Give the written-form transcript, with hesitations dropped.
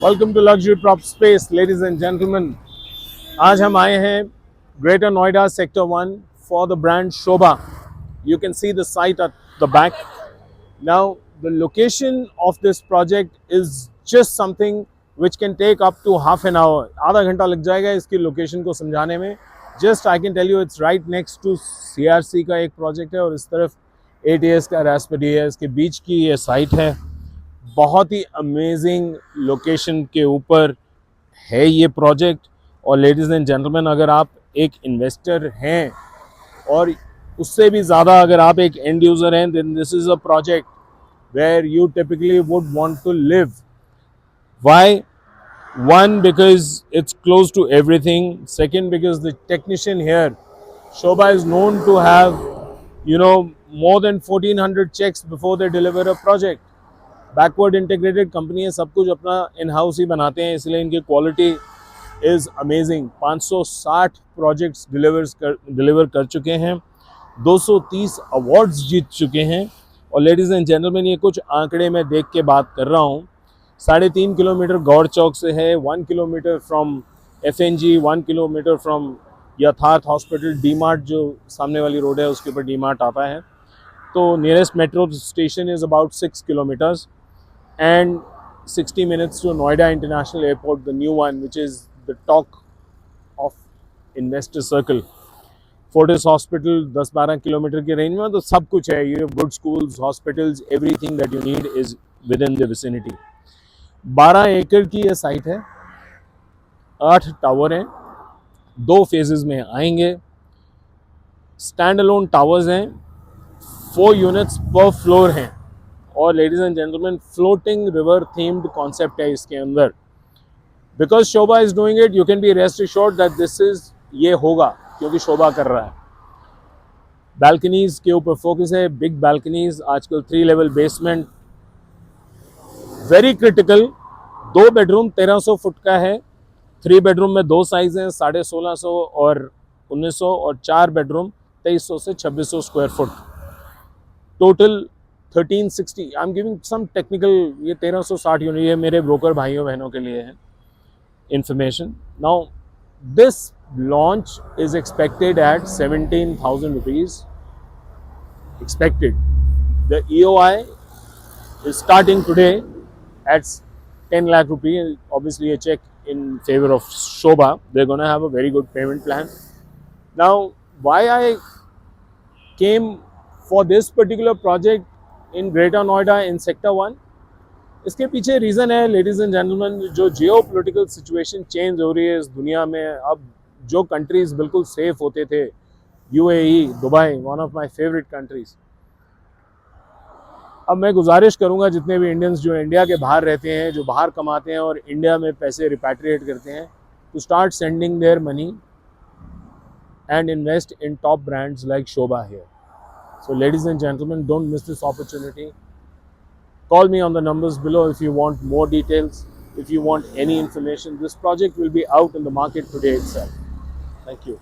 Welcome to luxury prop space ladies and gentleman. आज हम आए हैं greater Noida sector 1 for the brand Sobha. You can see the site at the back. Now the location of this project is just something which can take up to half an hour. आधा घंटा लग जाएगा इसकी location को समझाने में। Just I can tell you it's right next to CRC का एक प्रोजेक्ट है और इस तरफ ATS का रास्पबेरी है। इसके बीच की ये साइट है। बहुत ही अमेजिंग लोकेशन के ऊपर है ये प्रोजेक्ट। और लेडीज़ एंड जेंटलमैन, अगर आप एक इन्वेस्टर हैं और उससे भी ज़्यादा अगर आप एक एंड यूज़र हैं, then this is a project where you typically would want to live. Why? One, because it's close to everything. Second, because the technician here, Shobha, is known to have, more than 1400 checks before they deliver a project. Backward integrated company है, सब कुछ अपना in house ही बनाते हैं, इसलिए इनकी quality is amazing. 560 projects deliver कर चुके हैं, 230 अवार्ड्स जीत चुके हैं। और लेडीज़ एंड जेंटलमैन, ये कुछ आंकड़े मैं देख के बात कर रहा हूँ। 3.5 किलोमीटर गौड़ चौक से है, 1 kilometre from FNG, 1 kilometre from यथार्थ हॉस्पिटल, डी-मार्ट जो सामने वाली रोड है उसके ऊपर डी-मार्ट आता है। तो nearest metro station is about 6 kilometres and 60 minutes to Noida International Airport, the new one, which is the talk of investor circle. Fortis Hospital 10-12 kilometre के रेंज में, तो सब कुछ है। You have good schools, hospitals, everything that you need is within the vicinity. 12 एकड़ की ये site है, 8 टावर हैं, 2 फेजेस में आएंगे। स्टैंड अलोन टावर्स हैं, 4 यूनिट्स पर फ्लोर हैं। और ladies and gentleman, floating river themed concept है इसके अंदर। Because Shobha is doing it, you can be rest assured that this is, ये होगा क्योंकि शोभा कर रहा है। बैल्कनीज के ऊपर फोकस है, बिग बैल्कनीज, आजकल 3 level basement, very critical. 2 bedroom 1300 foot का है, 3 बेडरूम में 2 साइज हैं, 1650 और 1900, और 4 बेडरूम 2300 से 2600 square foot, total 1360। I am giving some technical, ये 1360 यूनिट, ये मेरे ब्रोकर भाइयों बहनों के लिए है information. Now this launch is expected at 17,000 rupees expected. The EOI is starting today at 10 lakh rupees. Obviously a check in favor of Shobha. They're going to have a very good payment plan. Now, why I came for this particular project in Greater Noida in Sector 1, इसके पीछे reason है ladies and gentleman, जो geo political situation change हो रही है इस दुनिया में। अब जो कंट्रीज़ बिल्कुल सेफ होते थे, UAE, Dubai, one of my favourite countries, अब मैं गुजारिश करूंगा जितने भी इंडियंस जो इंडिया के बाहर रहते हैं, जो बाहर कमाते हैं और इंडिया में पैसे रिपैट्रिएट करते हैं, to start sending their money and invest in top brands like Sobha here. So ladies and gentlemen, don't miss this opportunity. Call me on the numbers below if you want more details, if you want any information. This project will be out in the market today itself. Thank you.